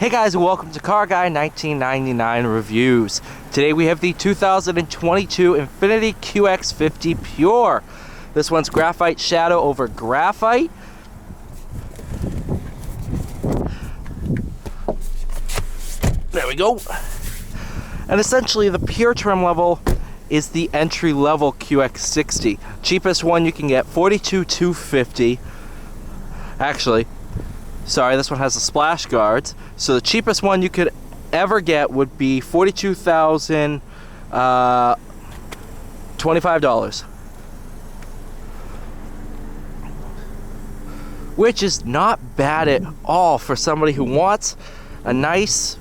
Hey guys, welcome to Car Guy 1999 Reviews. Today we have the 2022 INFINITI QX50 Pure. This one's graphite shadow over graphite. There we go. And essentially the pure trim level is the entry level QX60. Cheapest one you can get, $42,250. Actually, sorry, this one has the splash guards. So the cheapest one you could ever get would be $42,025. Which is not bad at all for somebody who wants a nice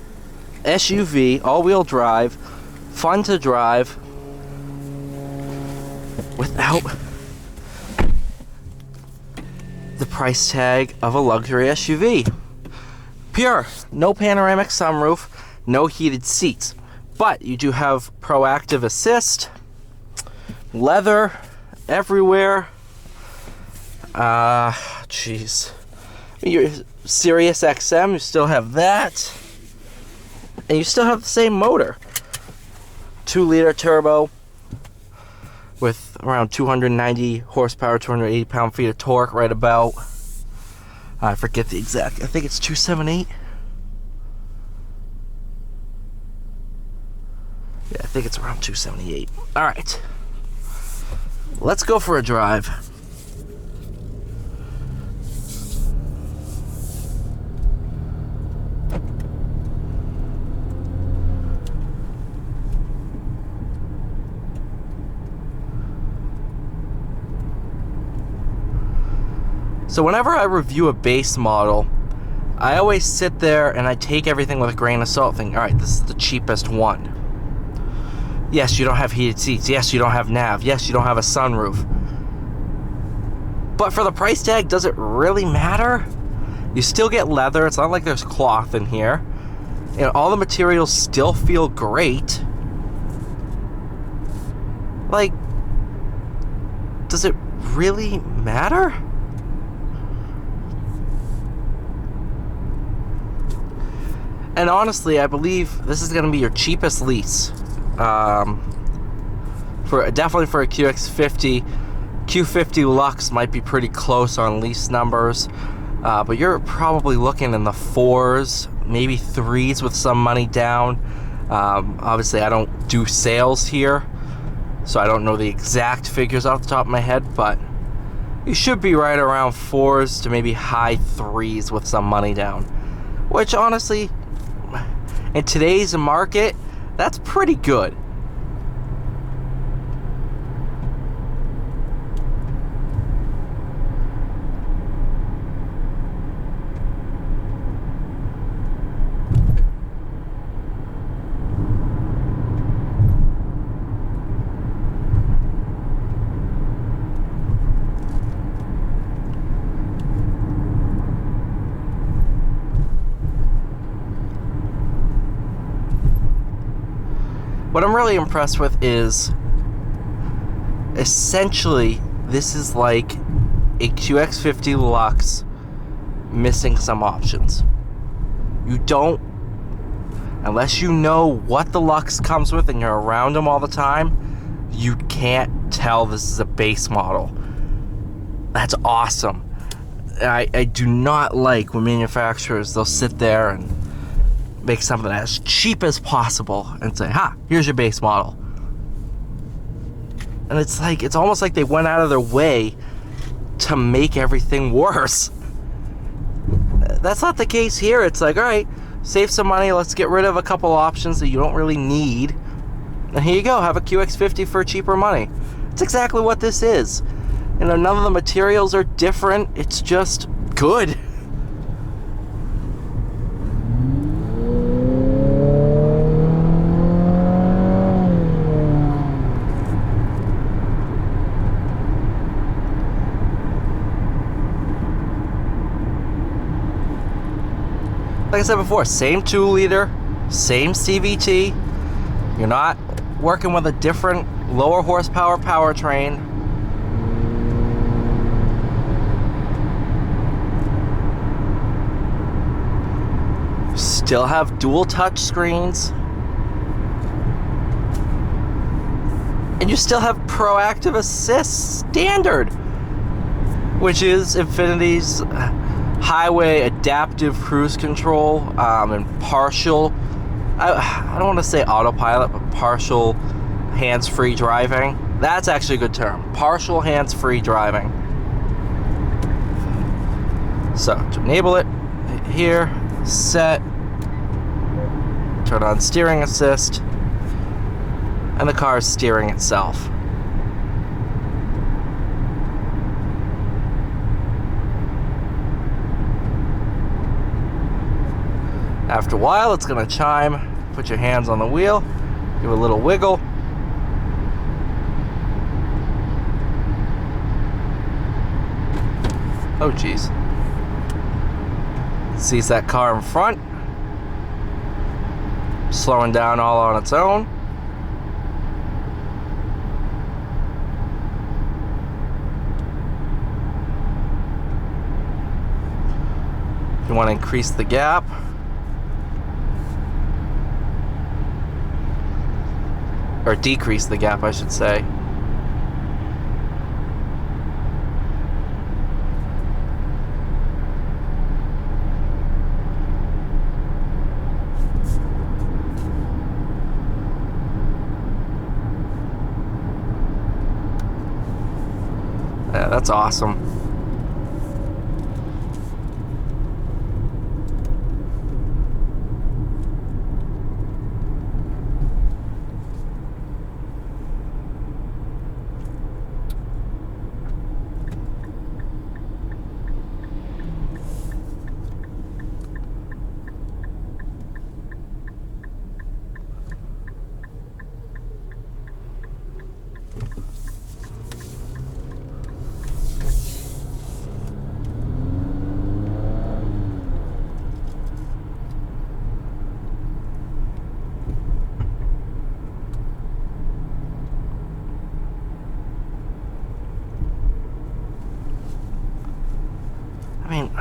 SUV, all-wheel drive, fun to drive, without the price tag of a luxury SUV. Pure, no panoramic sunroof, no heated seats, but you do have proactive assist, leather everywhere. Jeez. Your Sirius XM, you still have that, and you still have the same motor. 2-liter turbo with around 290 horsepower, 280 pound-feet of torque, right about. I forget the exact. I think it's 278. Yeah, I think it's around 278. All right, let's go for a drive. So whenever I review a base model, I always sit there and I take everything with a grain of salt, thinking, all right, this is the cheapest one. Yes, you don't have heated seats. Yes, you don't have nav. Yes, you don't have a sunroof. But for the price tag, does it really matter? You still get leather. It's not like there's cloth in here. And all the materials still feel great. Like, does it really matter? And honestly, I believe this is going to be your cheapest lease. Definitely for a QX50. Q50 Lux might be pretty close on lease numbers. But you're probably looking in the 4s, maybe 3s with some money down. Obviously, I don't do sales here, so I don't know the exact figures off the top of my head, but you should be right around 4s to maybe high 3s with some money down. Which, honestly, in today's market, that's pretty good. What I'm really impressed with is, essentially, this is like a QX50 Lux missing some options. You don't, unless you know what the Lux comes with and you're around them all the time, you can't tell this is a base model. That's awesome. I do not like when manufacturers, they'll sit there and make something as cheap as possible and say, ha, here's your base model. And it's like, it's almost like they went out of their way to make everything worse. That's not the case here. It's like, all right, save some money, let's get rid of a couple options that you don't really need, and here you go, have a QX50 for cheaper money. It's exactly what this is. You know, none of the materials are different, it's just good. Like I said before, same 2-liter, same CVT. You're not working with a different lower horsepower powertrain. still have dual touch screens. And you still have proactive assist standard, which is Infiniti's highway adaptive cruise control and partial, I don't want to say autopilot, but partial hands-free driving. That's actually a good term. Partial hands-free driving. So to enable it, hit here, set, turn on steering assist, and the car is steering itself. After a while, it's going to chime. Put your hands on the wheel, give a little wiggle. Oh geez. Sees that car in front, slowing down all on its own. If you want to increase the gap, or decrease the gap, I should say. Yeah, that's awesome. I mean,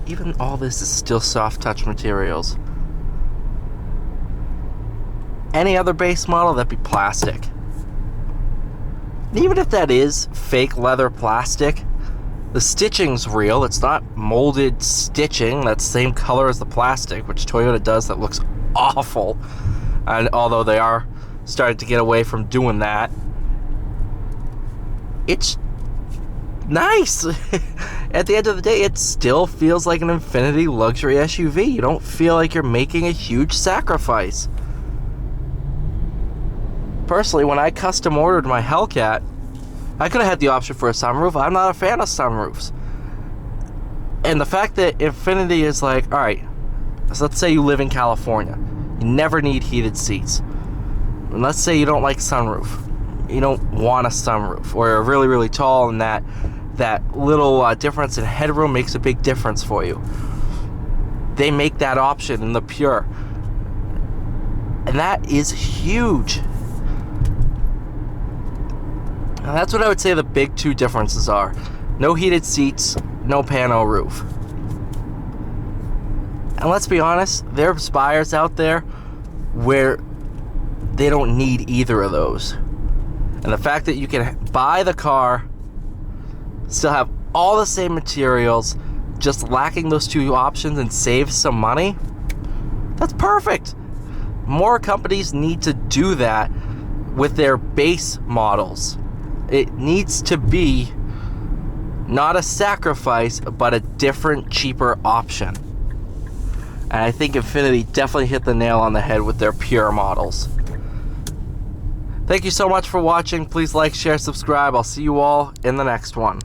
even all this is still soft touch materials. Any other base model, that'd be plastic. And even if that is fake leather plastic, the stitching's real. It's not molded stitching that's the same color as the plastic, which Toyota does, that looks awful. And although they are starting to get away from doing that, it's nice. At the end of the day, it still feels like an Infiniti luxury SUV. You don't feel like you're making a huge sacrifice. Personally, when I custom ordered my Hellcat, I could have had the option for a sunroof. I'm not a fan of sunroofs. And the fact that Infiniti is like, alright, so let's say you live in California. You never need heated seats. And let's say you don't like sunroof. You don't want a sunroof, or you're really, really tall, and that little difference in headroom makes a big difference for you. They make that option in the Pure, and that is huge. And that's what I would say the big two differences are. No heated seats, no pano roof. And let's be honest, there's buyers out there where they don't need either of those. And the fact that you can buy the car, still have all the same materials, just lacking those two options, and save some money, that's perfect. More companies need to do that with their base models. It needs to be not a sacrifice, but a different, cheaper option. And I think Infiniti definitely hit the nail on the head with their Pure models. Thank you so much for watching. Please like, share, subscribe. I'll see you all in the next one.